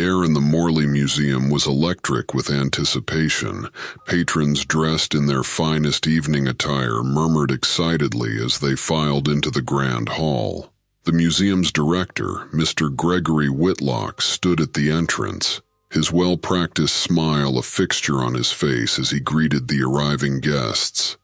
air in the Morley Museum was electric with anticipation. Patrons dressed in their finest evening attire murmured excitedly as they filed into the grand hall. The museum's director, Mr. Gregory Whitlock, stood at the entrance, his well-practiced smile a fixture on his face as he greeted the arriving guests.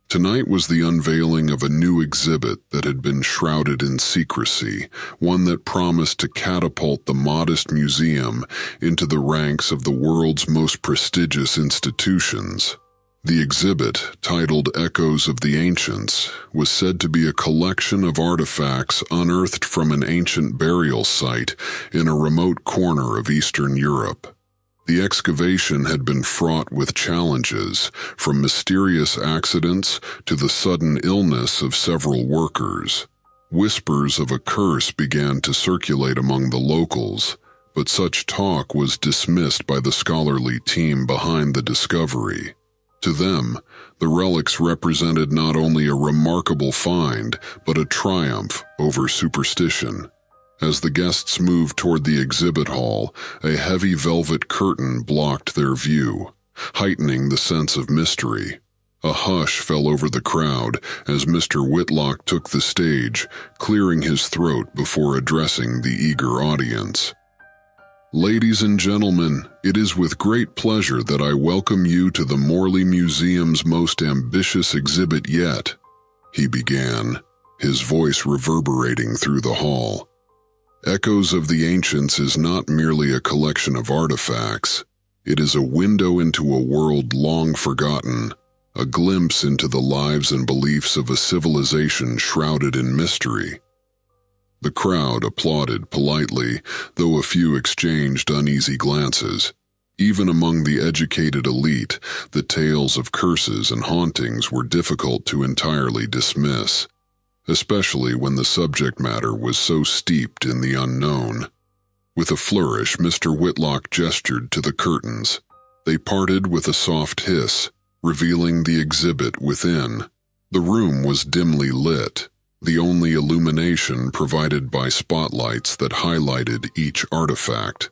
Tonight was the unveiling of a new exhibit that had been shrouded in secrecy, one that promised to catapult the modest museum into the ranks of the world's most prestigious institutions. The exhibit, titled Echoes of the Ancients, was said to be a collection of artifacts unearthed from an ancient burial site in a remote corner of Eastern Europe. The excavation had been fraught with challenges, from mysterious accidents to the sudden illness of several workers. Whispers of a curse began to circulate among the locals, but such talk was dismissed by the scholarly team behind the discovery. To them, the relics represented not only a remarkable find, but a triumph over superstition. As the guests moved toward the exhibit hall, a heavy velvet curtain blocked their view, heightening the sense of mystery. A hush fell over the crowd as Mr. Whitlock took the stage, clearing his throat before addressing the eager audience. "Ladies and gentlemen, it is with great pleasure that I welcome you to the Morley Museum's most ambitious exhibit yet," he began, his voice reverberating through the hall. Echoes of the Ancients is not merely a collection of artifacts. It is a window into a world long forgotten, a glimpse into the lives and beliefs of a civilization shrouded in mystery. The crowd applauded politely, though a few exchanged uneasy glances. Even among the educated elite, the tales of curses and hauntings were difficult to entirely dismiss, especially when the subject matter was so steeped in the unknown. With a flourish, Mr. Whitlock gestured to the curtains. They parted with a soft hiss, revealing the exhibit within. The room was dimly lit, the only illumination provided by spotlights that highlighted each artifact.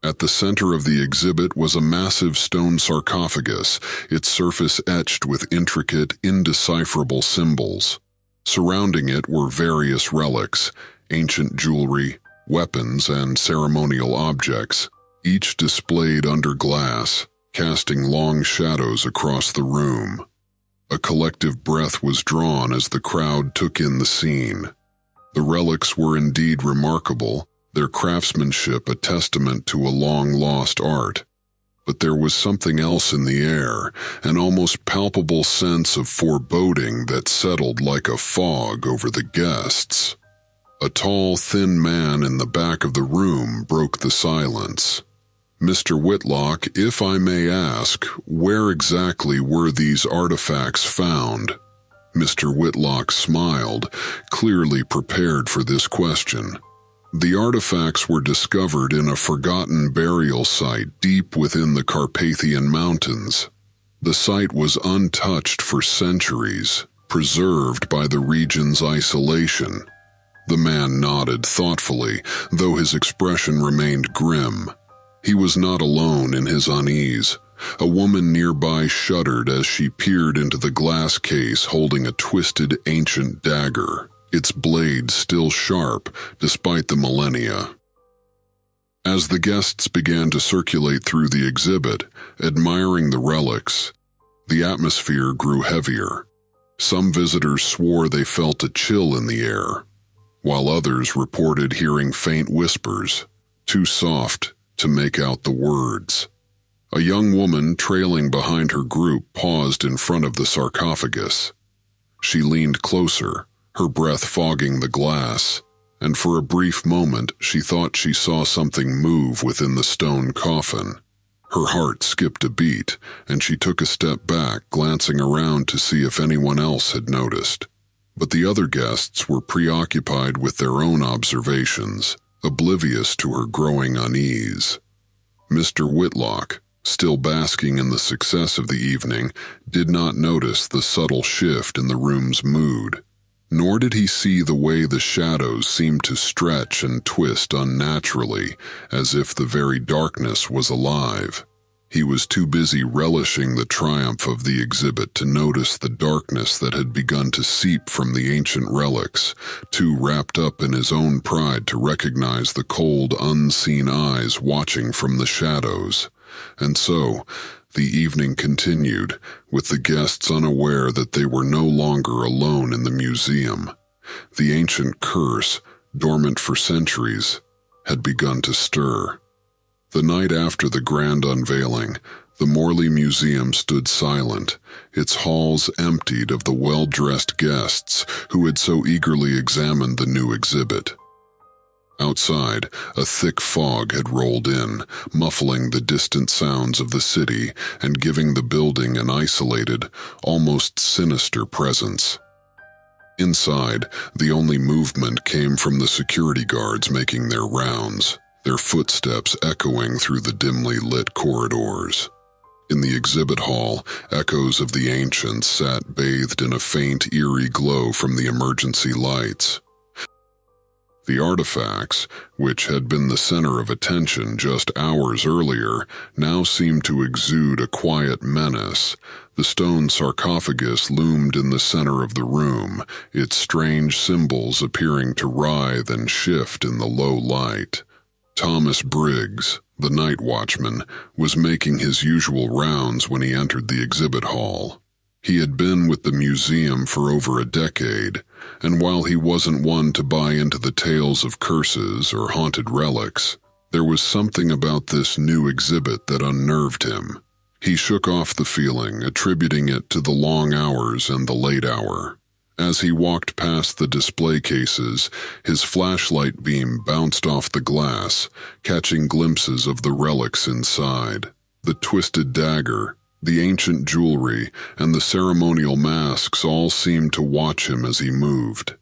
At the center of the exhibit was a massive stone sarcophagus, its surface etched with intricate, indecipherable symbols. Surrounding it were various relics, ancient jewelry, weapons, and ceremonial objects, each displayed under glass, casting long shadows across the room. A collective breath was drawn as the crowd took in the scene. The relics were indeed remarkable, their craftsmanship a testament to a long-lost art. But there was something else in the air, an almost palpable sense of foreboding that settled like a fog over the guests. A tall, thin man in the back of the room broke the silence. "Mr. Whitlock, if I may ask, where exactly were these artifacts found?" Mr. Whitlock smiled, clearly prepared for this question. The artifacts were discovered in a forgotten burial site deep within the Carpathian Mountains. The site was untouched for centuries, preserved by the region's isolation. The man nodded thoughtfully, though his expression remained grim. He was not alone in his unease. A woman nearby shuddered as she peered into the glass case holding a twisted ancient dagger, its blade still sharp despite the millennia. As the guests began to circulate through the exhibit, admiring the relics, the atmosphere grew heavier. Some visitors swore they felt a chill in the air, while others reported hearing faint whispers, too soft to make out the words. A young woman trailing behind her group paused in front of the sarcophagus. She leaned closer, her breath fogging the glass, and for a brief moment she thought she saw something move within the stone coffin. Her heart skipped a beat, and she took a step back, glancing around to see if anyone else had noticed. But the other guests were preoccupied with their own observations, oblivious to her growing unease. Mr. Whitlock, still basking in the success of the evening, did not notice the subtle shift in the room's mood. Nor did he see the way the shadows seemed to stretch and twist unnaturally, as if the very darkness was alive. He was too busy relishing the triumph of the exhibit to notice the darkness that had begun to seep from the ancient relics, too wrapped up in his own pride to recognize the cold, unseen eyes watching from the shadows. And so, the evening continued, with the guests unaware that they were no longer alone in the museum. The ancient curse, dormant for centuries, had begun to stir. The night after the grand unveiling, the Morley Museum stood silent, its halls emptied of the well-dressed guests who had so eagerly examined the new exhibit. Outside, a thick fog had rolled in, muffling the distant sounds of the city and giving the building an isolated, almost sinister presence. Inside, the only movement came from the security guards making their rounds, their footsteps echoing through the dimly lit corridors. In the exhibit hall, echoes of the ancients sat bathed in a faint, eerie glow from the emergency lights. The artifacts, which had been the center of attention just hours earlier, now seemed to exude a quiet menace. The stone sarcophagus loomed in the center of the room, its strange symbols appearing to writhe and shift in the low light. Thomas Briggs, the night watchman, was making his usual rounds when he entered the exhibit hall. He had been with the museum for over a decade, and while he wasn't one to buy into the tales of curses or haunted relics, there was something about this new exhibit that unnerved him. He shook off the feeling, attributing it to the long hours and the late hour. As he walked past the display cases, his flashlight beam bounced off the glass, catching glimpses of the relics inside. The twisted dagger, the ancient jewelry, and the ceremonial masks all seemed to watch him as he moved.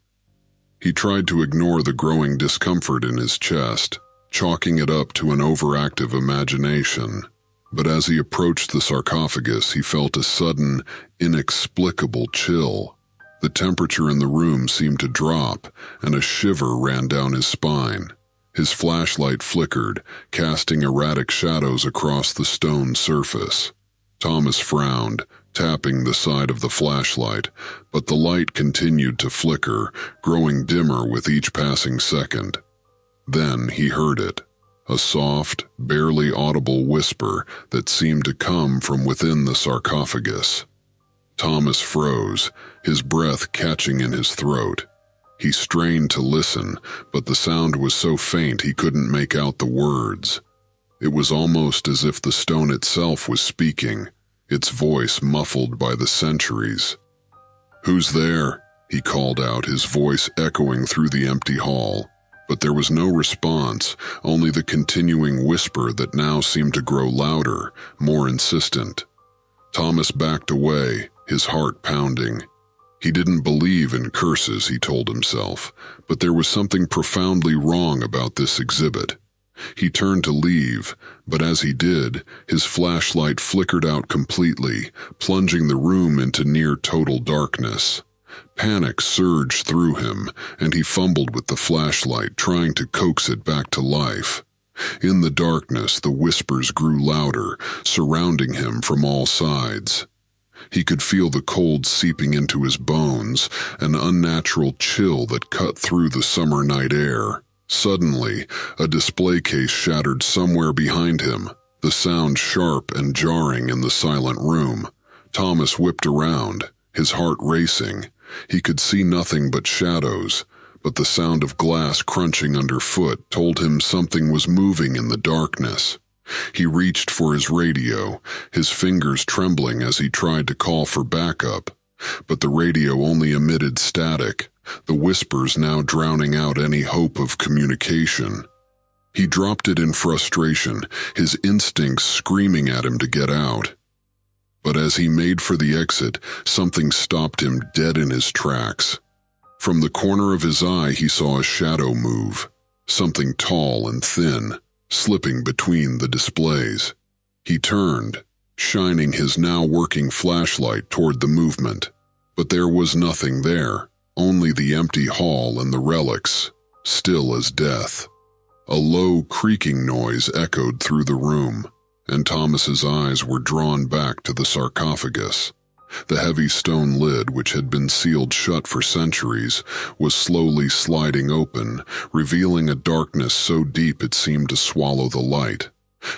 He tried to ignore the growing discomfort in his chest, chalking it up to an overactive imagination. But as he approached the sarcophagus, he felt a sudden, inexplicable chill. The temperature in the room seemed to drop, and a shiver ran down his spine. His flashlight flickered, casting erratic shadows across the stone surface. Thomas frowned, tapping the side of the flashlight, but the light continued to flicker, growing dimmer with each passing second. Then he heard it, a soft, barely audible whisper that seemed to come from within the sarcophagus. Thomas froze, his breath catching in his throat. He strained to listen, but the sound was so faint he couldn't make out the words. It was almost as if the stone itself was speaking, its voice muffled by the centuries. "Who's there?" he called out, his voice echoing through the empty hall. But there was no response, only the continuing whisper that now seemed to grow louder, more insistent. Thomas backed away, his heart pounding. He didn't believe in curses, he told himself, but there was something profoundly wrong about this exhibit. He turned to leave, but as he did, his flashlight flickered out completely, plunging the room into near-total darkness. Panic surged through him, and he fumbled with the flashlight, trying to coax it back to life. In the darkness, the whispers grew louder, surrounding him from all sides. He could feel the cold seeping into his bones, an unnatural chill that cut through the summer night air. Suddenly, a display case shattered somewhere behind him, the sound sharp and jarring in the silent room. Thomas whipped around, his heart racing. He could see nothing but shadows, but the sound of glass crunching underfoot told him something was moving in the darkness. He reached for his radio, his fingers trembling as he tried to call for backup. But the radio only emitted static, the whispers now drowning out any hope of communication. He dropped it in frustration, his instincts screaming at him to get out. But as he made for the exit, something stopped him dead in his tracks. From the corner of his eye, he saw a shadow move, something tall and thin, slipping between the displays. He turned, shining his now working flashlight toward the movement. But there was nothing there, only the empty hall and the relics, still as death. A low, creaking noise echoed through the room, and Thomas's eyes were drawn back to the sarcophagus. The heavy stone lid, which had been sealed shut for centuries, was slowly sliding open, revealing a darkness so deep it seemed to swallow the light.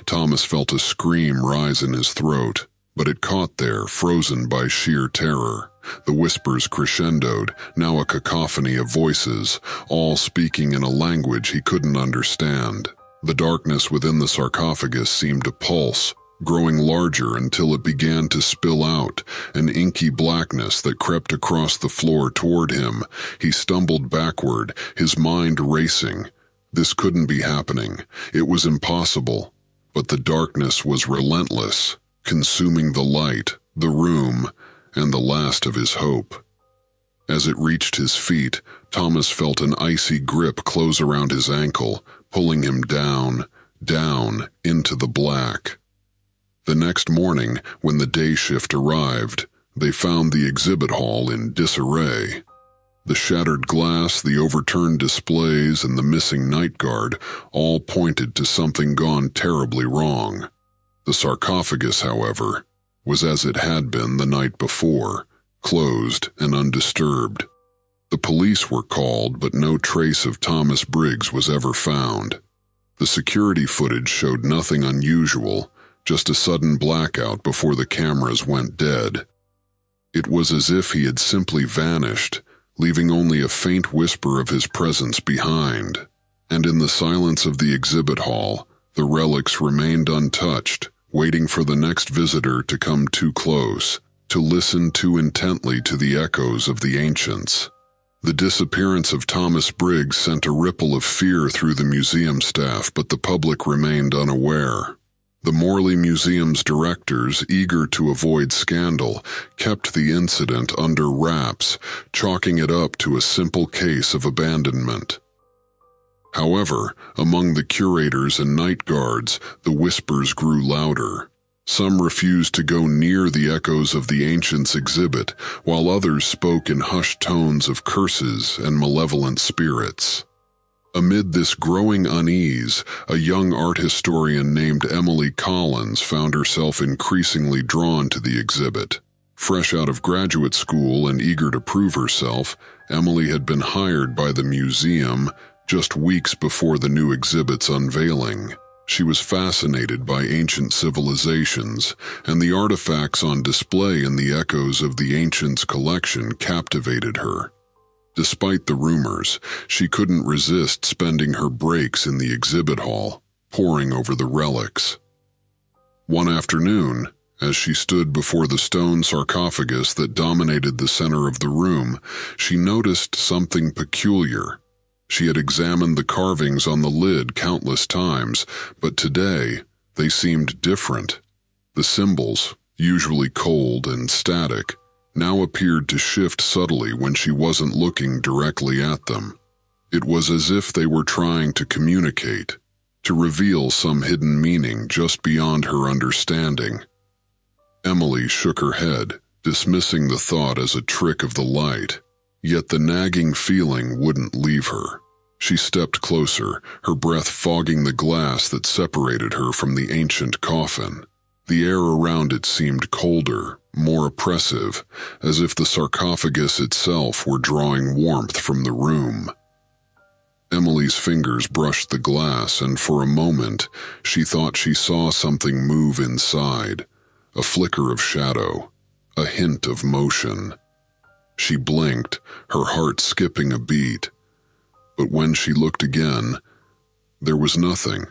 Thomas felt a scream rise in his throat, but it caught there, frozen by sheer terror. The whispers crescendoed, now a cacophony of voices, all speaking in a language he couldn't understand. The darkness within the sarcophagus seemed to pulse, growing larger until it began to spill out, an inky blackness that crept across the floor toward him. He stumbled backward, his mind racing. This couldn't be happening. It was impossible. But the darkness was relentless, consuming the light, the room, and the last of his hope. As it reached his feet, Thomas felt an icy grip close around his ankle, pulling him down, down, into the black. The next morning, when the day shift arrived, they found the exhibit hall in disarray. The shattered glass, the overturned displays, and the missing night guard all pointed to something gone terribly wrong. The sarcophagus, however, was as it had been the night before, closed and undisturbed. The police were called, but no trace of Thomas Briggs was ever found. The security footage showed nothing unusual, just a sudden blackout before the cameras went dead. It was as if he had simply vanished, leaving only a faint whisper of his presence behind. And in the silence of the exhibit hall, the relics remained untouched, waiting for the next visitor to come too close, to listen too intently to the echoes of the ancients. The disappearance of Thomas Briggs sent a ripple of fear through the museum staff, but the public remained unaware. The Morley Museum's directors, eager to avoid scandal, kept the incident under wraps, chalking it up to a simple case of abandonment. However, among the curators and night guards, the whispers grew louder. Some refused to go near the echoes of the ancients' exhibit, while others spoke in hushed tones of curses and malevolent spirits. Amid this growing unease, a young art historian named Emily Collins found herself increasingly drawn to the exhibit. Fresh out of graduate school and eager to prove herself, Emily had been hired by the museum just weeks before the new exhibit's unveiling. She was fascinated by ancient civilizations, and the artifacts on display in the echoes of the ancients' collection captivated her. Despite the rumors, she couldn't resist spending her breaks in the exhibit hall, poring over the relics. One afternoon, as she stood before the stone sarcophagus that dominated the center of the room, she noticed something peculiar. She had examined the carvings on the lid countless times, but today they seemed different. The symbols, usually cold and static, now appeared to shift subtly when she wasn't looking directly at them. It was as if they were trying to communicate, to reveal some hidden meaning just beyond her understanding. Emily shook her head, dismissing the thought as a trick of the light, yet the nagging feeling wouldn't leave her. She stepped closer, her breath fogging the glass that separated her from the ancient coffin. The air around it seemed colder, more oppressive, as if the sarcophagus itself were drawing warmth from the room. Emily's fingers brushed the glass, and for a moment she thought she saw something move inside, a flicker of shadow, a hint of motion. She blinked, her heart skipping a beat. But when she looked again, there was nothing.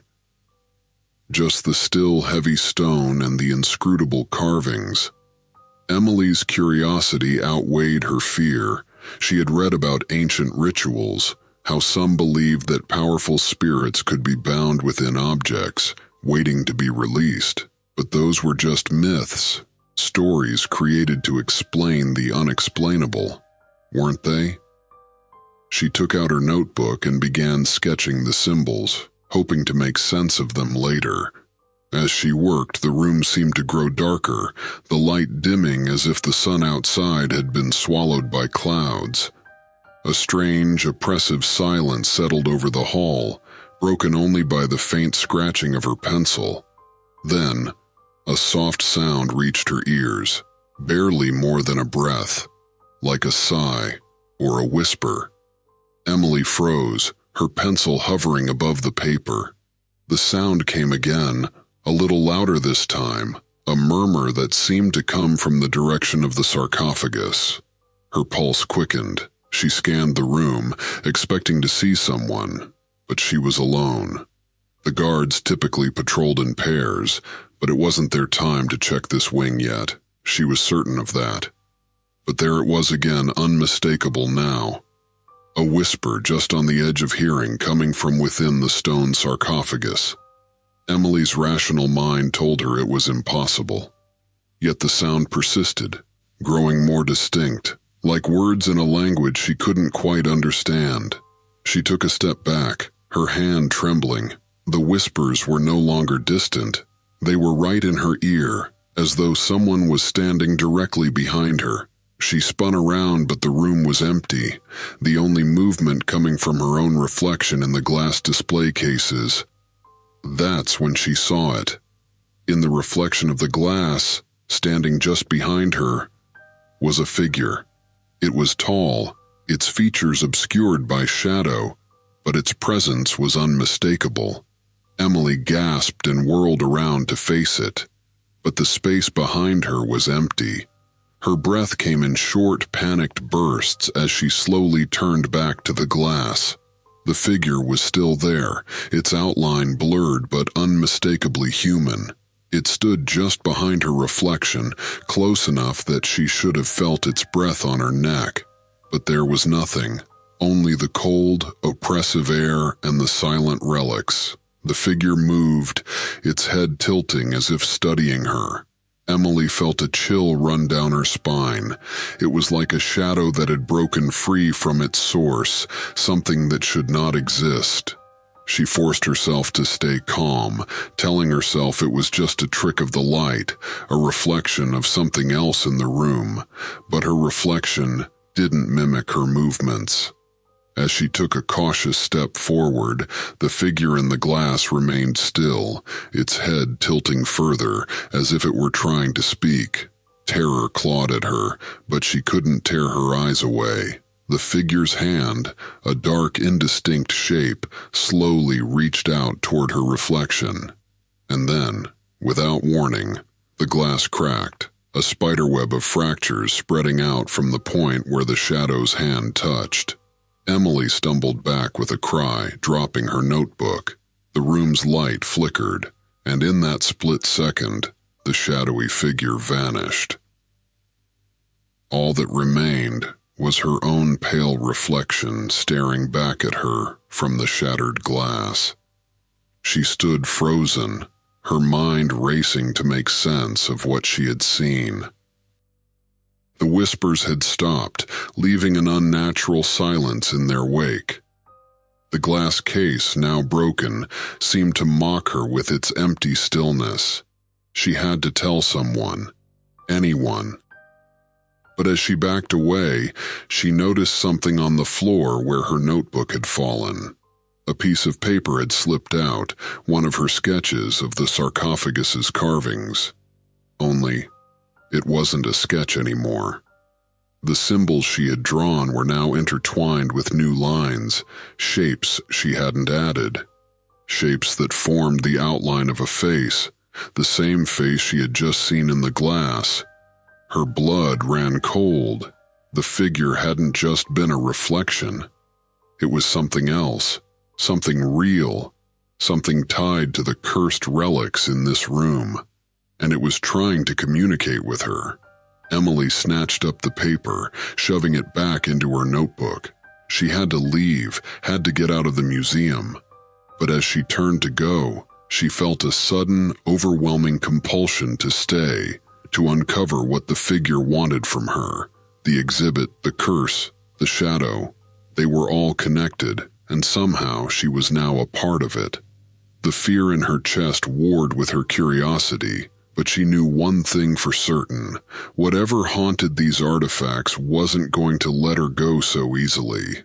Just the still heavy stone and the inscrutable carvings. Emily's curiosity outweighed her fear. She had read about ancient rituals, how some believed that powerful spirits could be bound within objects, waiting to be released. But those were just myths, stories created to explain the unexplainable, weren't they? She took out her notebook and began sketching the symbols, hoping to make sense of them later. As she worked, the room seemed to grow darker, the light dimming as if the sun outside had been swallowed by clouds. A strange, oppressive silence settled over the hall, broken only by the faint scratching of her pencil. Then, a soft sound reached her ears, barely more than a breath, like a sigh or a whisper. Emily froze, her pencil hovering above the paper. The sound came again, a little louder this time, a murmur that seemed to come from the direction of the sarcophagus. Her pulse quickened. She scanned the room, expecting to see someone, but she was alone. The guards typically patrolled in pairs, but it wasn't their time to check this wing yet. She was certain of that. But there it was again, unmistakable now. A whisper just on the edge of hearing coming from within the stone sarcophagus. Emily's rational mind told her it was impossible. Yet the sound persisted, growing more distinct, like words in a language she couldn't quite understand. She took a step back, her hand trembling. The whispers were no longer distant. They were right in her ear, as though someone was standing directly behind her. She spun around, but the room was empty, the only movement coming from her own reflection in the glass display cases. That's when she saw it. In the reflection of the glass, standing just behind her, was a figure. It was tall, its features obscured by shadow, but its presence was unmistakable. Emily gasped and whirled around to face it, but the space behind her was empty. Her breath came in short, panicked bursts as she slowly turned back to the glass. The figure was still there, its outline blurred but unmistakably human. It stood just behind her reflection, close enough that she should have felt its breath on her neck. But there was nothing, only the cold, oppressive air and the silent relics. The figure moved, its head tilting as if studying her. Emily felt a chill run down her spine. It was like a shadow that had broken free from its source, something that should not exist. She forced herself to stay calm, telling herself it was just a trick of the light, a reflection of something else in the room. But her reflection didn't mimic her movements. As she took a cautious step forward, the figure in the glass remained still, its head tilting further, as if it were trying to speak. Terror clawed at her, but she couldn't tear her eyes away. The figure's hand, a dark, indistinct shape, slowly reached out toward her reflection. And then, without warning, the glass cracked, a spiderweb of fractures spreading out from the point where the shadow's hand touched. Emily stumbled back with a cry, dropping her notebook. The room's light flickered, and in that split second, the shadowy figure vanished. All that remained was her own pale reflection staring back at her from the shattered glass. She stood frozen, her mind racing to make sense of what she had seen. The whispers had stopped, leaving an unnatural silence in their wake. The glass case, now broken, seemed to mock her with its empty stillness. She had to tell someone, anyone. But as she backed away, she noticed something on the floor where her notebook had fallen. A piece of paper had slipped out, one of her sketches of the sarcophagus's carvings. Only, it wasn't a sketch anymore. The symbols she had drawn were now intertwined with new lines, shapes she hadn't added. Shapes that formed the outline of a face, the same face she had just seen in the glass. Her blood ran cold. The figure hadn't just been a reflection. It was something else, something real, something tied to the cursed relics in this room. And it was trying to communicate with her. Emily snatched up the paper, shoving it back into her notebook. She had to leave, had to get out of the museum. But as she turned to go, she felt a sudden, overwhelming compulsion to stay, to uncover what the figure wanted from her. The exhibit, the curse, the shadow, they were all connected, and somehow she was now a part of it. The fear in her chest warred with her curiosity, But she knew one thing for certain. Whatever haunted these artifacts wasn't going to let her go so easily.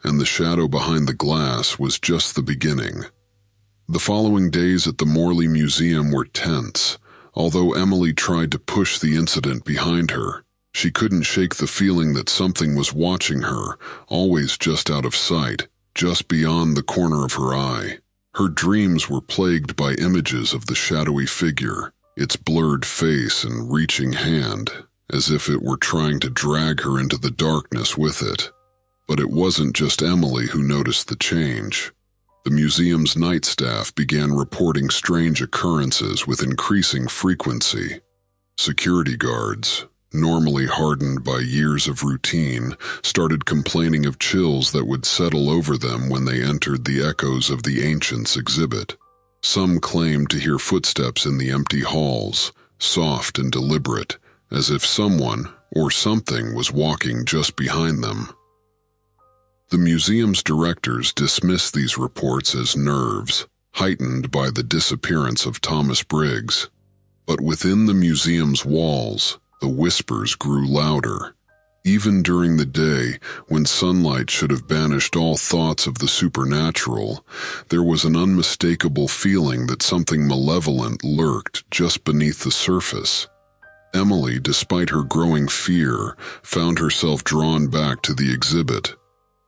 And the shadow behind the glass was just the beginning. The following days at the Morley Museum were tense. Although Emily tried to push the incident behind her, she couldn't shake the feeling that something was watching her, always just out of sight, just beyond the corner of her eye. Her dreams were plagued by images of the shadowy figure, its blurred face and reaching hand, as if it were trying to drag her into the darkness with it. But it wasn't just Emily who noticed the change. The museum's night staff began reporting strange occurrences with increasing frequency. Security guards, normally hardened by years of routine, started complaining of chills that would settle over them when they entered the echoes of the Ancients exhibit. Some claimed to hear footsteps in the empty halls, soft and deliberate, as if someone or something was walking just behind them. The museum's directors dismissed these reports as nerves, heightened by the disappearance of Thomas Briggs. But within the museum's walls, the whispers grew louder. Even during the day, when sunlight should have banished all thoughts of the supernatural, there was an unmistakable feeling that something malevolent lurked just beneath the surface. Emily, despite her growing fear, found herself drawn back to the exhibit.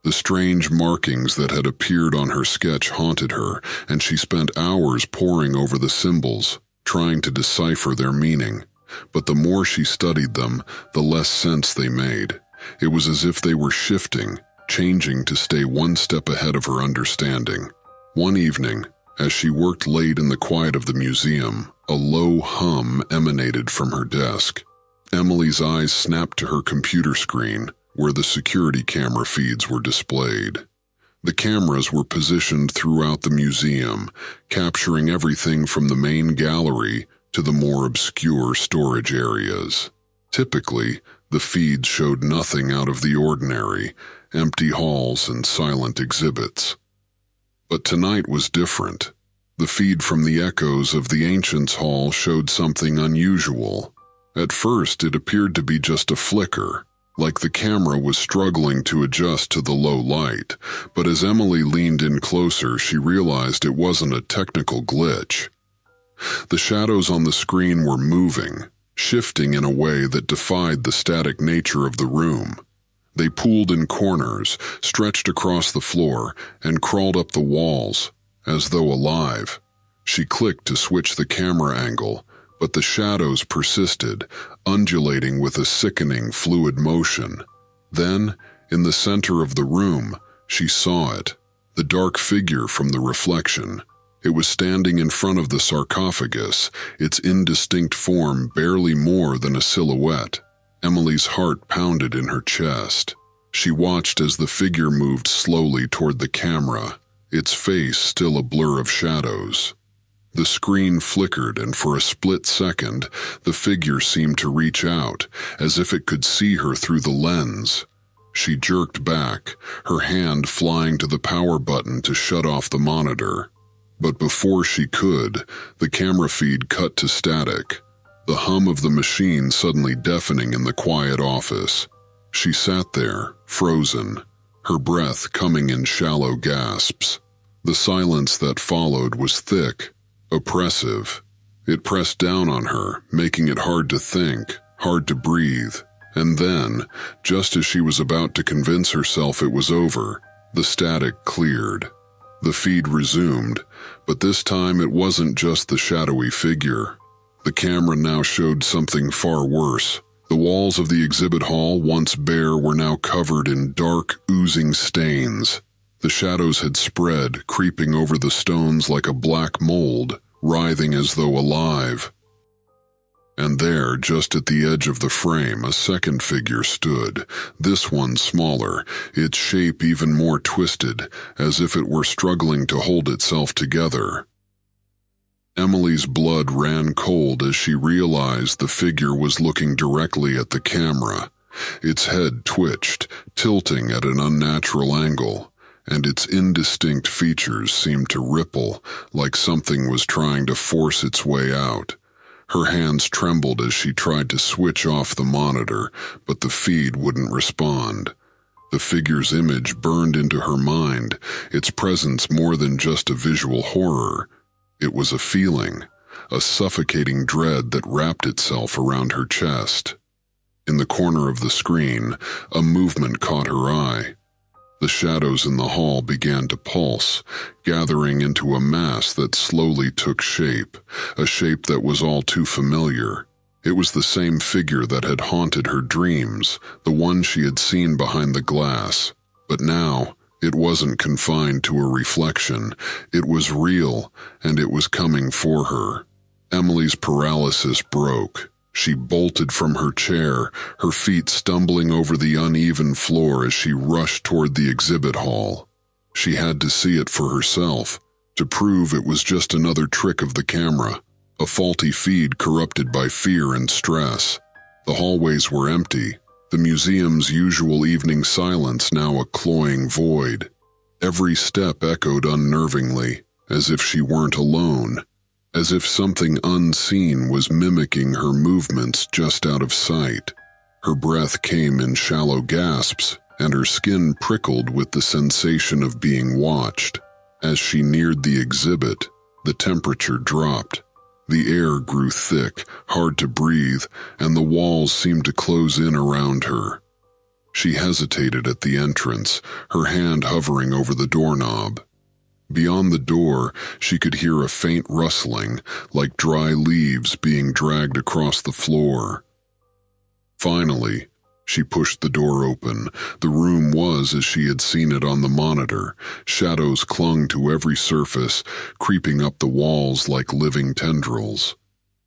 The strange markings that had appeared on her sketch haunted her, and she spent hours poring over the symbols, trying to decipher their meaning. But the more she studied them, the less sense they made. It was as if they were shifting, changing to stay one step ahead of her understanding. One evening, as she worked late in the quiet of the museum, a low hum emanated from her desk. Emily's eyes snapped to her computer screen, where the security camera feeds were displayed. The cameras were positioned throughout the museum, capturing everything from the main gallery to the more obscure storage areas. Typically, the feeds showed nothing out of the ordinary, empty halls and silent exhibits. But tonight was different. The feed from the echoes of the Ancients Hall showed something unusual. At first, it appeared to be just a flicker, like the camera was struggling to adjust to the low light, but as Emily leaned in closer, she realized it wasn't a technical glitch. The shadows on the screen were moving, shifting in a way that defied the static nature of the room. They pooled in corners, stretched across the floor, and crawled up the walls, as though alive. She clicked to switch the camera angle, but the shadows persisted, undulating with a sickening fluid motion. Then, in the center of the room, she saw it, the dark figure from the reflection. It was standing in front of the sarcophagus, its indistinct form barely more than a silhouette. Emily's heart pounded in her chest. She watched as the figure moved slowly toward the camera, its face still a blur of shadows. The screen flickered, and for a split second, the figure seemed to reach out, as if it could see her through the lens. She jerked back, her hand flying to the power button to shut off the monitor. But before she could, the camera feed cut to static, the hum of the machine suddenly deafening in the quiet office. She sat there, frozen, her breath coming in shallow gasps. The silence that followed was thick, oppressive. It pressed down on her, making it hard to think, hard to breathe. And then, just as she was about to convince herself it was over, the static cleared. The feed resumed, but this time it wasn't just the shadowy figure. The camera now showed something far worse. The walls of the exhibit hall, once bare, were now covered in dark, oozing stains. The shadows had spread, creeping over the stones like a black mold, writhing as though alive. And there, just at the edge of the frame, a second figure stood, this one smaller, its shape even more twisted, as if it were struggling to hold itself together. Emily's blood ran cold as she realized the figure was looking directly at the camera. Its head twitched, tilting at an unnatural angle, and its indistinct features seemed to ripple, like something was trying to force its way out. Her hands trembled as she tried to switch off the monitor, but the feed wouldn't respond. The figure's image burned into her mind, its presence more than just a visual horror. It was a feeling, a suffocating dread that wrapped itself around her chest. In the corner of the screen, a movement caught her eye. The shadows in the hall began to pulse, gathering into a mass that slowly took shape, a shape that was all too familiar. It was the same figure that had haunted her dreams, the one she had seen behind the glass. But now, it wasn't confined to a reflection. It was real, and it was coming for her. Emily's paralysis broke. She bolted from her chair, her feet stumbling over the uneven floor as she rushed toward the exhibit hall. She had to see it for herself, to prove it was just another trick of the camera, a faulty feed corrupted by fear and stress. The hallways were empty, the museum's usual evening silence now a cloying void. Every step echoed unnervingly, as if she weren't alone, as if something unseen was mimicking her movements just out of sight. Her breath came in shallow gasps, and her skin prickled with the sensation of being watched. As she neared the exhibit, the temperature dropped. The air grew thick, hard to breathe, and the walls seemed to close in around her. She hesitated at the entrance, her hand hovering over the doorknob. Beyond the door, she could hear a faint rustling, like dry leaves being dragged across the floor. Finally, she pushed the door open. The room was as she had seen it on the monitor. Shadows clung to every surface, creeping up the walls like living tendrils.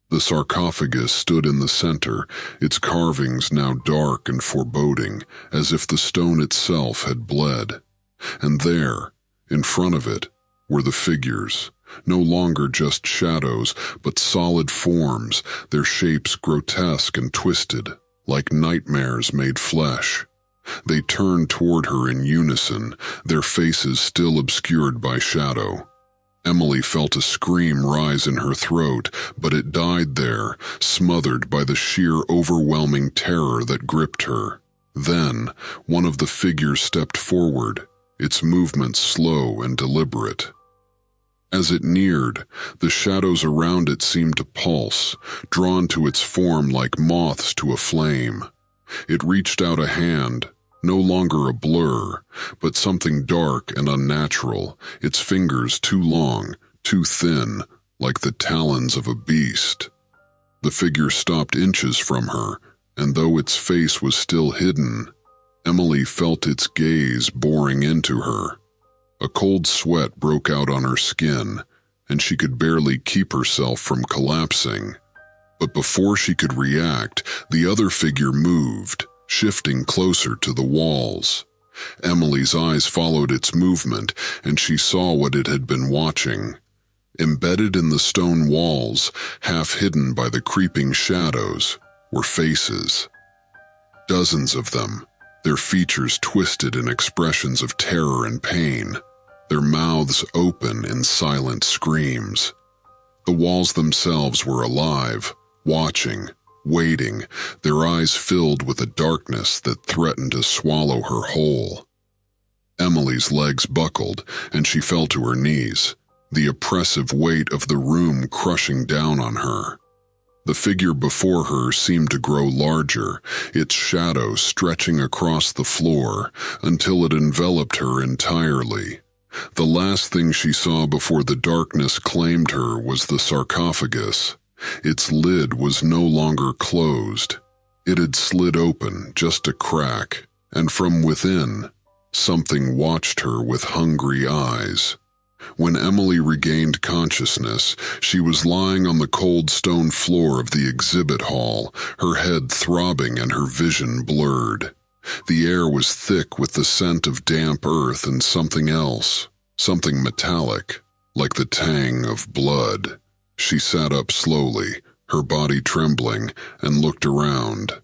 The sarcophagus stood in the center, its carvings now dark and foreboding, as if the stone itself had bled. And there, in front of it, were the figures, no longer just shadows, but solid forms, their shapes grotesque and twisted, like nightmares made flesh. They turned toward her in unison, their faces still obscured by shadow. Emily felt a scream rise in her throat, but it died there, smothered by the sheer overwhelming terror that gripped her. Then, one of the figures stepped forward, its movements slow and deliberate. As it neared, the shadows around it seemed to pulse, drawn to its form like moths to a flame. It reached out a hand, no longer a blur, but something dark and unnatural, its fingers too long, too thin, like the talons of a beast. The figure stopped inches from her, and though its face was still hidden, Emily felt its gaze boring into her. A cold sweat broke out on her skin, and she could barely keep herself from collapsing. But before she could react, the other figure moved, shifting closer to the walls. Emily's eyes followed its movement, and she saw what it had been watching. Embedded in the stone walls, half hidden by the creeping shadows, were faces. Dozens of them, their features twisted in expressions of terror and pain, their mouths open in silent screams. The walls themselves were alive, watching, waiting, their eyes filled with a darkness that threatened to swallow her whole. Emily's legs buckled, and she fell to her knees, the oppressive weight of the room crushing down on her. The figure before her seemed to grow larger, its shadow stretching across the floor until it enveloped her entirely. The last thing she saw before the darkness claimed her was the sarcophagus. Its lid was no longer closed. It had slid open, just a crack, and from within, something watched her with hungry eyes. When Emily regained consciousness, she was lying on the cold stone floor of the exhibit hall, her head throbbing and her vision blurred. The air was thick with the scent of damp earth and something else, something metallic, like the tang of blood. She sat up slowly, her body trembling, and looked around.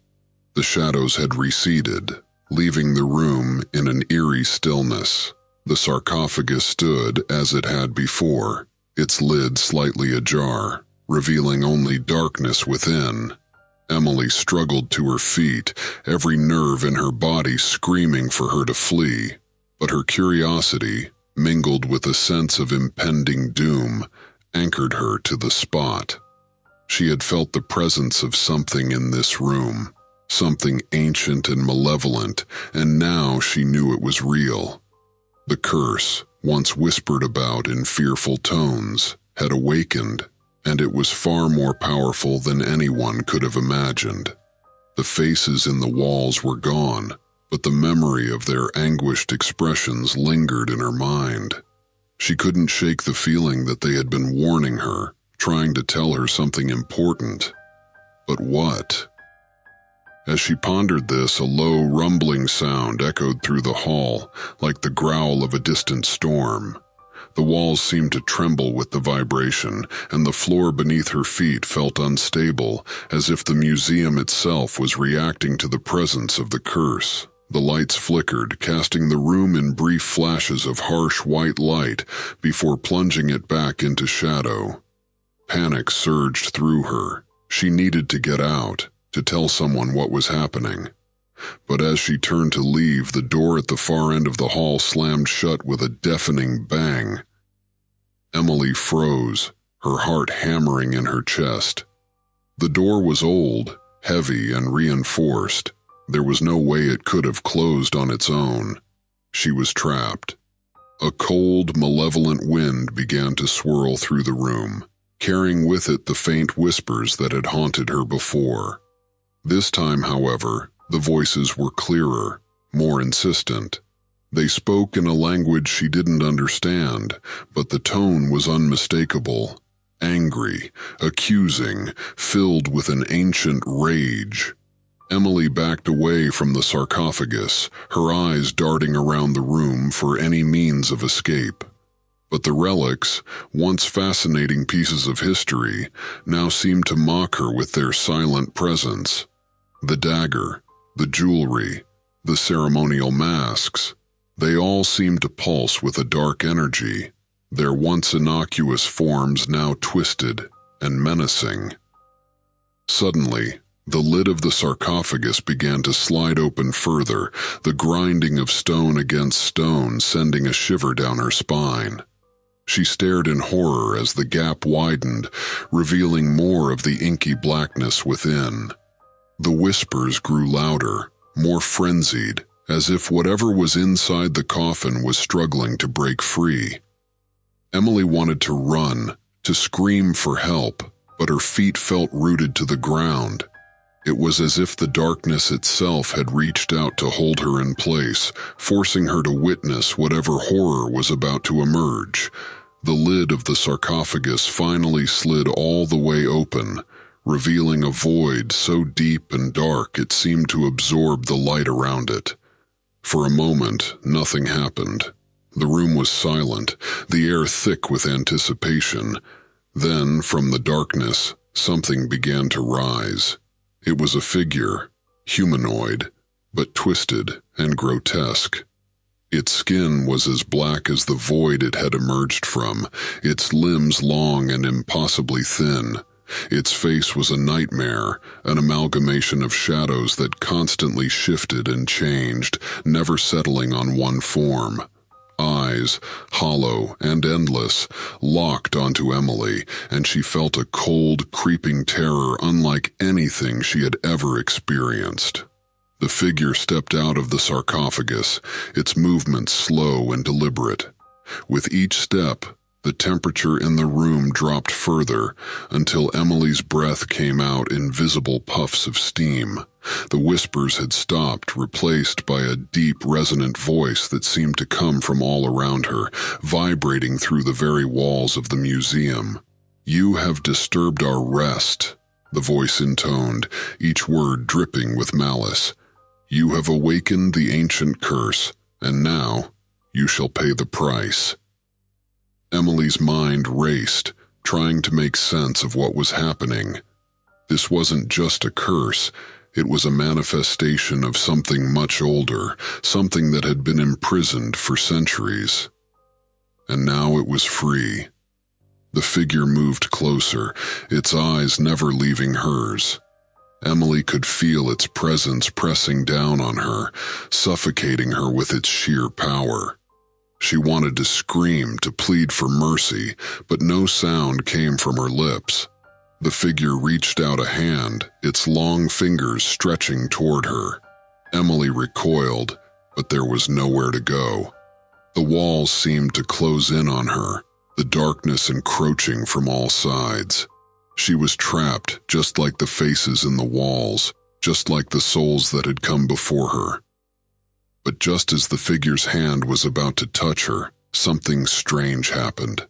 The shadows had receded, leaving the room in an eerie stillness. The sarcophagus stood as it had before, its lid slightly ajar, revealing only darkness within. Emily struggled to her feet, every nerve in her body screaming for her to flee. But her curiosity, mingled with a sense of impending doom, anchored her to the spot. She had felt the presence of something in this room, something ancient and malevolent, and now she knew it was real. The curse, once whispered about in fearful tones, had awakened, and it was far more powerful than anyone could have imagined. The faces in the walls were gone, but the memory of their anguished expressions lingered in her mind. She couldn't shake the feeling that they had been warning her, trying to tell her something important. But what? As she pondered this, a low, rumbling sound echoed through the hall, like the growl of a distant storm. The walls seemed to tremble with the vibration, and the floor beneath her feet felt unstable, as if the museum itself was reacting to the presence of the curse. The lights flickered, casting the room in brief flashes of harsh white light before plunging it back into shadow. Panic surged through her. She needed to get out, to tell someone what was happening. But as she turned to leave, the door at the far end of the hall slammed shut with a deafening bang. Emily froze, her heart hammering in her chest. The door was old, heavy, and reinforced. There was no way it could have closed on its own. She was trapped. A cold, malevolent wind began to swirl through the room, carrying with it the faint whispers that had haunted her before. This time, however, the voices were clearer, more insistent. They spoke in a language she didn't understand, but the tone was unmistakable, angry, accusing, filled with an ancient rage. Emily backed away from the sarcophagus, her eyes darting around the room for any means of escape. But the relics, once fascinating pieces of history, now seemed to mock her with their silent presence. The dagger, the jewelry, the ceremonial masks, they all seemed to pulse with a dark energy, their once innocuous forms now twisted and menacing. Suddenly, the lid of the sarcophagus began to slide open further, the grinding of stone against stone sending a shiver down her spine. She stared in horror as the gap widened, revealing more of the inky blackness within. The whispers grew louder, more frenzied, as if whatever was inside the coffin was struggling to break free. Emily wanted to run, to scream for help, but her feet felt rooted to the ground. It was as if the darkness itself had reached out to hold her in place, forcing her to witness whatever horror was about to emerge. The lid of the sarcophagus finally slid all the way open, revealing a void so deep and dark it seemed to absorb the light around it. For a moment, nothing happened. The room was silent, the air thick with anticipation. Then, from the darkness, something began to rise. It was a figure, humanoid, but twisted and grotesque. Its skin was as black as the void it had emerged from, its limbs long and impossibly thin. Its face was a nightmare, an amalgamation of shadows that constantly shifted and changed, never settling on one form. Eyes, hollow and endless, locked onto Emily, and she felt a cold, creeping terror unlike anything she had ever experienced. The figure stepped out of the sarcophagus, its movements slow and deliberate. With each step, the temperature in the room dropped further until Emily's breath came out in visible puffs of steam. The whispers had stopped, replaced by a deep, resonant voice that seemed to come from all around her, vibrating through the very walls of the museum. "You have disturbed our rest," the voice intoned, each word dripping with malice. "You have awakened the ancient curse, and now you shall pay the price." Emily's mind raced, trying to make sense of what was happening. This wasn't just a curse, it was a manifestation of something much older, something that had been imprisoned for centuries. And now it was free. The figure moved closer, its eyes never leaving hers. Emily could feel its presence pressing down on her, suffocating her with its sheer power. She wanted to scream, to plead for mercy, but no sound came from her lips. The figure reached out a hand, its long fingers stretching toward her. Emily recoiled, but there was nowhere to go. The walls seemed to close in on her, the darkness encroaching from all sides. She was trapped, just like the faces in the walls, just like the souls that had come before her. But just as the figure's hand was about to touch her, something strange happened.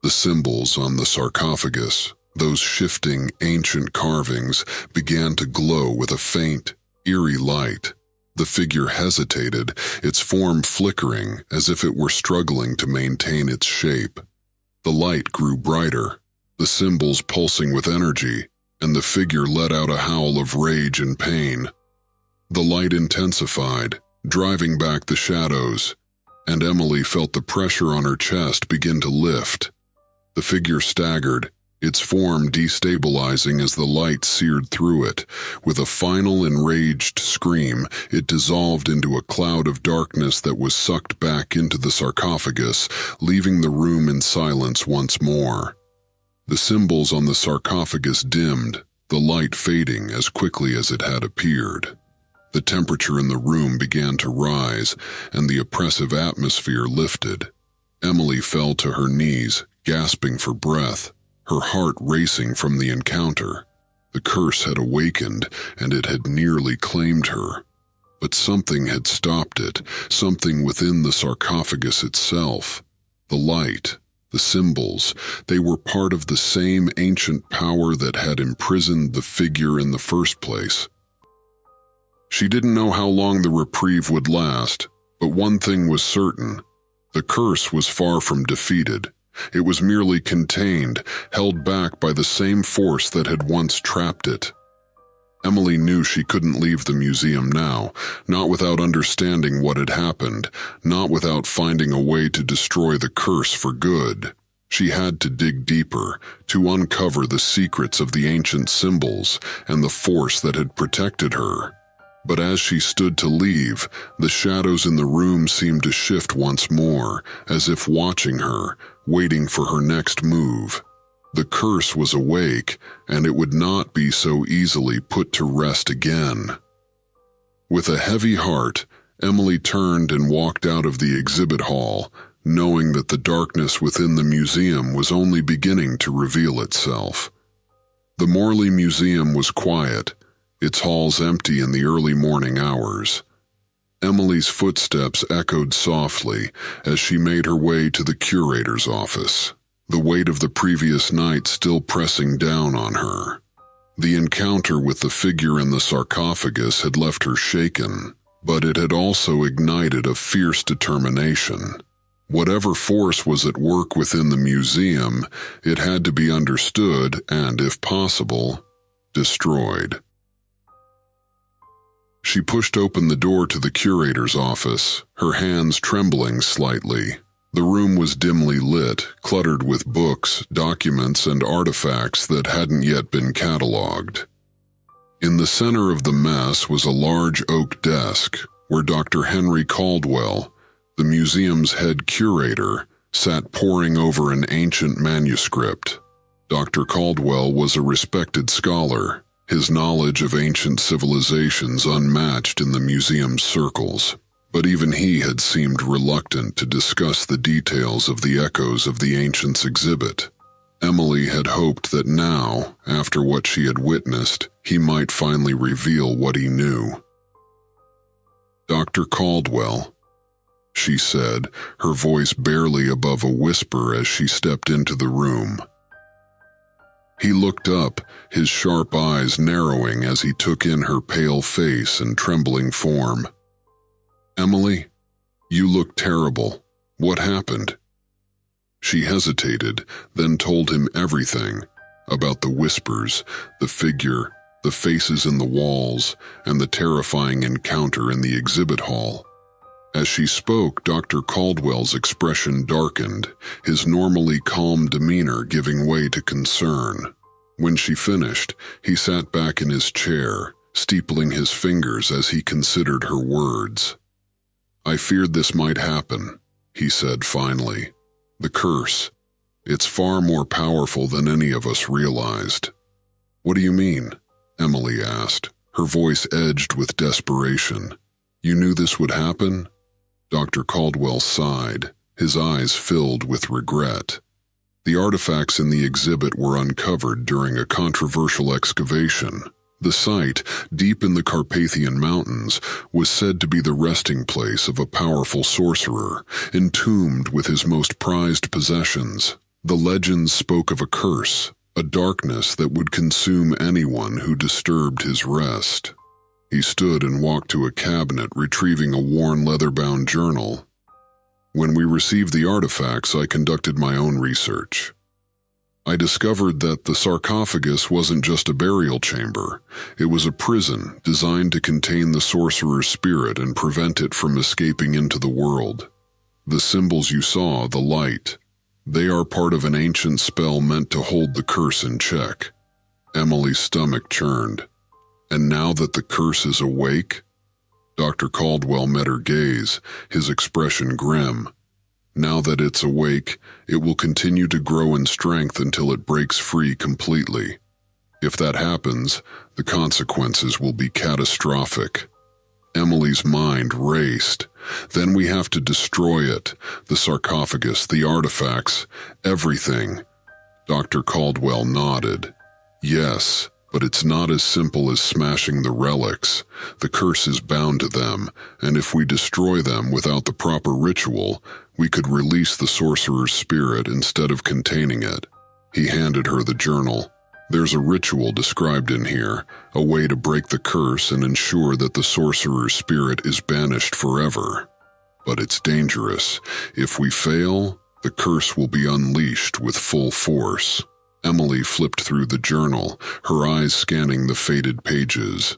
The symbols on the sarcophagus, those shifting, ancient carvings, began to glow with a faint, eerie light. The figure hesitated, its form flickering as if it were struggling to maintain its shape. The light grew brighter, the symbols pulsing with energy, and the figure let out a howl of rage and pain. The light intensified, driving back the shadows, and Emily felt the pressure on her chest begin to lift. The figure staggered, its form destabilizing as the light seared through it. With a final enraged scream, it dissolved into a cloud of darkness that was sucked back into the sarcophagus, leaving the room in silence once more. The symbols on the sarcophagus dimmed, the light fading as quickly as it had appeared. The temperature in the room began to rise, and the oppressive atmosphere lifted. Emily fell to her knees, gasping for breath, her heart racing from the encounter. The curse had awakened, and it had nearly claimed her. But something had stopped it, something within the sarcophagus itself. The light, the symbols, they were part of the same ancient power that had imprisoned the figure in the first place. She didn't know how long the reprieve would last, but one thing was certain. The curse was far from defeated. It was merely contained, held back by the same force that had once trapped it. Emily knew she couldn't leave the museum now, not without understanding what had happened, not without finding a way to destroy the curse for good. She had to dig deeper, to uncover the secrets of the ancient symbols and the force that had protected her. But as she stood to leave, the shadows in the room seemed to shift once more, as if watching her, waiting for her next move. The curse was awake, and it would not be so easily put to rest again. With a heavy heart, Emily turned and walked out of the exhibit hall, knowing that the darkness within the museum was only beginning to reveal itself. The Morley Museum was quiet, its halls empty in the early morning hours. Emily's footsteps echoed softly as she made her way to the curator's office, the weight of the previous night still pressing down on her. The encounter with the figure in the sarcophagus had left her shaken, but it had also ignited a fierce determination. Whatever force was at work within the museum, it had to be understood and, if possible, destroyed. She pushed open the door to the curator's office, her hands trembling slightly. The room was dimly lit, cluttered with books, documents, and artifacts that hadn't yet been cataloged. In the center of the mess was a large oak desk, where Dr. Henry Caldwell, the museum's head curator, sat poring over an ancient manuscript. Dr. Caldwell was a respected scholar, his knowledge of ancient civilizations unmatched in the museum's circles, but even he had seemed reluctant to discuss the details of the echoes of the ancients' exhibit. Emily had hoped that now, after what she had witnessed, he might finally reveal what he knew. "Dr. Caldwell," she said, her voice barely above a whisper as she stepped into the room. He looked up, his sharp eyes narrowing as he took in her pale face and trembling form. "Emily, you look terrible. What happened?" She hesitated, then told him everything, about the whispers, the figure, the faces in the walls, and the terrifying encounter in the exhibit hall. As she spoke, Dr. Caldwell's expression darkened, his normally calm demeanor giving way to concern. When she finished, he sat back in his chair, steepling his fingers as he considered her words. "I feared this might happen," he said finally. "The curse. It's far more powerful than any of us realized." "What do you mean?" Emily asked, her voice edged with desperation. "You knew this would happen?" Dr. Caldwell sighed, his eyes filled with regret. The artifacts in the exhibit were uncovered during a controversial excavation. The site, deep in the Carpathian Mountains, was said to be the resting place of a powerful sorcerer, entombed with his most prized possessions. The legends spoke of a curse, a darkness that would consume anyone who disturbed his rest. He stood and walked to a cabinet, retrieving a worn leather-bound journal. "When we received the artifacts, I conducted my own research. I discovered that the sarcophagus wasn't just a burial chamber. It was a prison designed to contain the sorcerer's spirit and prevent it from escaping into the world. The symbols you saw, the light, they are part of an ancient spell meant to hold the curse in check." Emily's stomach churned. "And now that the curse is awake?" Dr. Caldwell met her gaze, his expression grim. "Now that it's awake, it will continue to grow in strength until it breaks free completely. If that happens, the consequences will be catastrophic." Emily's mind raced. "Then we have to destroy it, the sarcophagus, the artifacts, everything." Dr. Caldwell nodded. "Yes, but it's not as simple as smashing the relics. The curse is bound to them, and if we destroy them without the proper ritual, we could release the sorcerer's spirit instead of containing it." He handed her the journal. "There's a ritual described in here, a way to break the curse and ensure that the sorcerer's spirit is banished forever. But it's dangerous. If we fail, the curse will be unleashed with full force." Emily flipped through the journal, her eyes scanning the faded pages.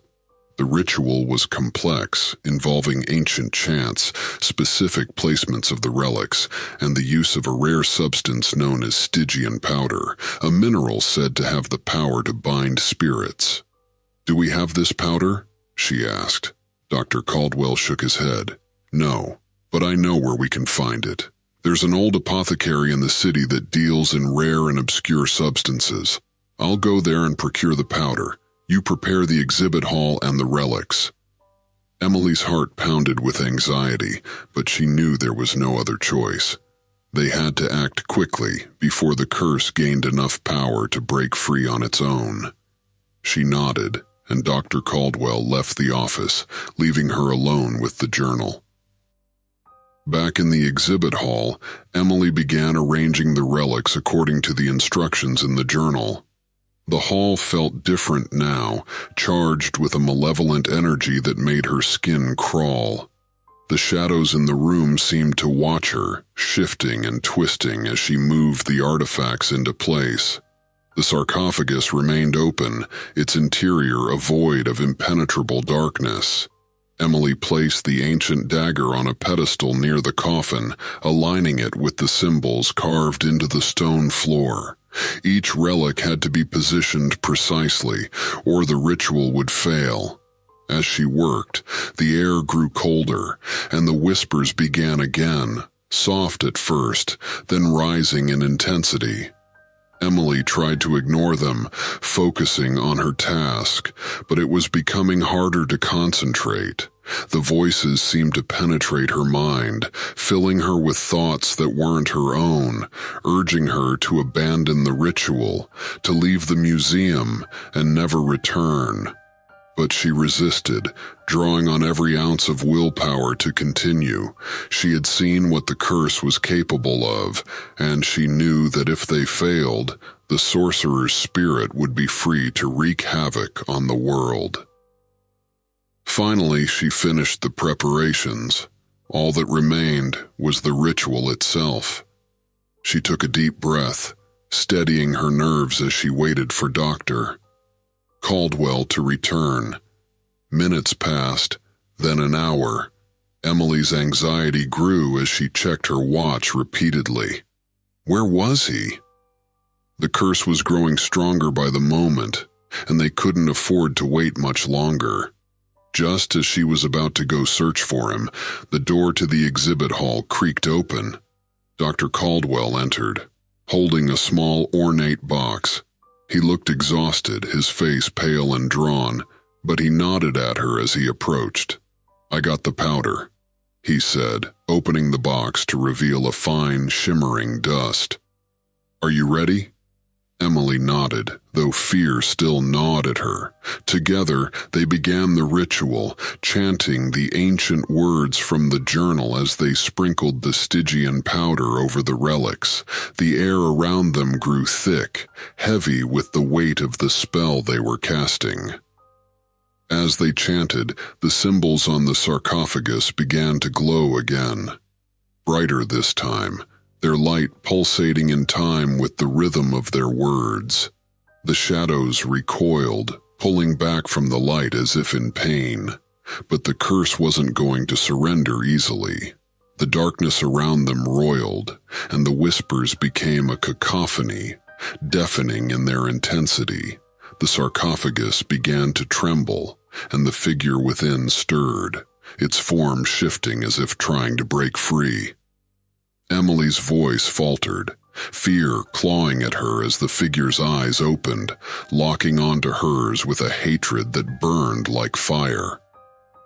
The ritual was complex, involving ancient chants, specific placements of the relics, and the use of a rare substance known as Stygian powder, a mineral said to have the power to bind spirits. "Do we have this powder?" she asked. Dr. Caldwell shook his head. "No, but I know where we can find it. There's an old apothecary in the city that deals in rare and obscure substances. I'll go there and procure the powder. You prepare the exhibit hall and the relics." Emily's heart pounded with anxiety, but she knew there was no other choice. They had to act quickly before the curse gained enough power to break free on its own. She nodded, and Dr. Caldwell left the office, leaving her alone with the journal. Back in the exhibit hall, Emily began arranging the relics according to the instructions in the journal. The hall felt different now, charged with a malevolent energy that made her skin crawl. The shadows in the room seemed to watch her, shifting and twisting as she moved the artifacts into place. The sarcophagus remained open, its interior a void of impenetrable darkness. Emily placed the ancient dagger on a pedestal near the coffin, aligning it with the symbols carved into the stone floor. Each relic had to be positioned precisely, or the ritual would fail. As she worked, the air grew colder, and the whispers began again, soft at first, then rising in intensity. Emily tried to ignore them, focusing on her task, but it was becoming harder to concentrate. The voices seemed to penetrate her mind, filling her with thoughts that weren't her own, urging her to abandon the ritual, to leave the museum and never return. But she resisted, drawing on every ounce of willpower to continue. She had seen what the curse was capable of, and she knew that if they failed, the sorcerer's spirit would be free to wreak havoc on the world. Finally, she finished the preparations. All that remained was the ritual itself. She took a deep breath, steadying her nerves as she waited for Dr. Caldwell to return. Minutes passed, then an hour. Emily's anxiety grew as she checked her watch repeatedly. Where was he? The curse was growing stronger by the moment, and they couldn't afford to wait much longer. Just as she was about to go search for him, the door to the exhibit hall creaked open. Dr. Caldwell entered, holding a small, ornate box. He looked exhausted, his face pale and drawn, but he nodded at her as he approached. "I got the powder," he said, opening the box to reveal a fine, shimmering dust. "Are you ready?" Emily nodded, though fear still gnawed at her. Together, they began the ritual, chanting the ancient words from the journal as they sprinkled the Stygian powder over the relics. The air around them grew thick, heavy with the weight of the spell they were casting. As they chanted, the symbols on the sarcophagus began to glow again. Brighter this time, their light pulsating in time with the rhythm of their words. The shadows recoiled, pulling back from the light as if in pain. But the curse wasn't going to surrender easily. The darkness around them roiled, and the whispers became a cacophony, deafening in their intensity. The sarcophagus began to tremble, and the figure within stirred, its form shifting as if trying to break free. Emily's voice faltered, fear clawing at her as the figure's eyes opened, locking onto hers with a hatred that burned like fire.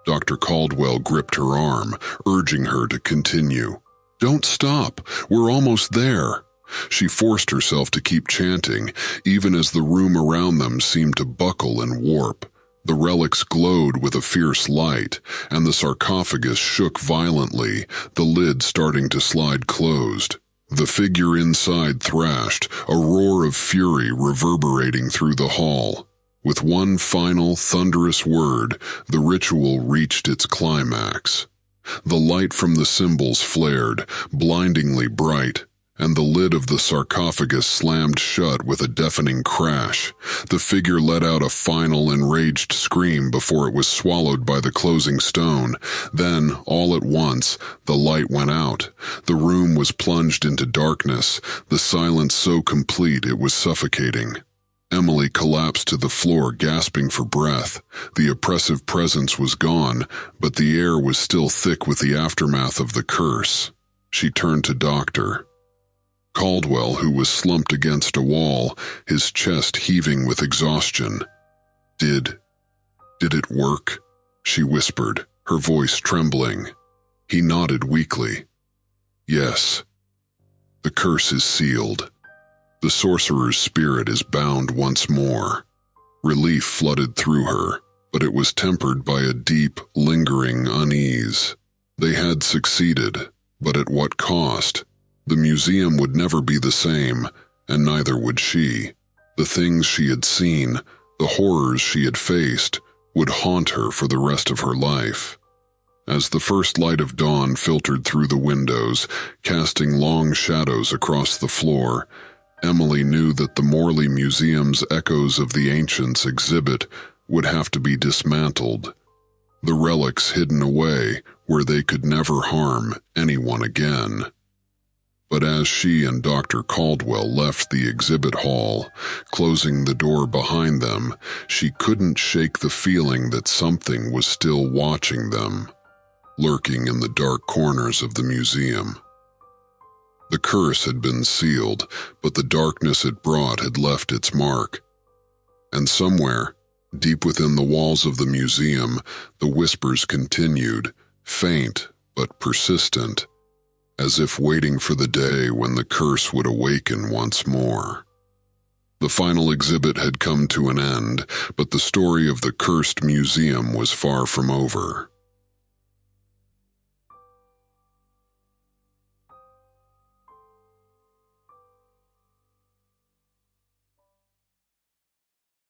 Dr. Caldwell gripped her arm, urging her to continue. "Don't stop, we're almost there." She forced herself to keep chanting, even as the room around them seemed to buckle and warp. The relics glowed with a fierce light, and the sarcophagus shook violently, the lid starting to slide closed. The figure inside thrashed, a roar of fury reverberating through the hall. With one final, thunderous word, the ritual reached its climax. The light from the symbols flared, blindingly bright, and the lid of the sarcophagus slammed shut with a deafening crash. The figure let out a final enraged scream before it was swallowed by the closing stone. Then, all at once, the light went out. The room was plunged into darkness, the silence so complete it was suffocating. Emily collapsed to the floor, gasping for breath. The oppressive presence was gone, but the air was still thick with the aftermath of the curse. She turned to Dr. Caldwell, who was slumped against a wall, his chest heaving with exhaustion. Did it work?" she whispered, her voice trembling. He nodded weakly. "Yes. The curse is sealed. The sorcerer's spirit is bound once more." Relief flooded through her, but it was tempered by a deep, lingering unease. They had succeeded, but at what cost? The museum would never be the same, and neither would she. The things she had seen, the horrors she had faced, would haunt her for the rest of her life. As the first light of dawn filtered through the windows, casting long shadows across the floor, Emily knew that the Morley Museum's Echoes of the Ancients exhibit would have to be dismantled, the relics hidden away where they could never harm anyone again. But as she and Dr. Caldwell left the exhibit hall, closing the door behind them, she couldn't shake the feeling that something was still watching them, lurking in the dark corners of the museum. The curse had been sealed, but the darkness it brought had left its mark. And somewhere, deep within the walls of the museum, the whispers continued, faint but persistent, as if waiting for the day when the curse would awaken once more. The final exhibit had come to an end, but the story of the cursed museum was far from over.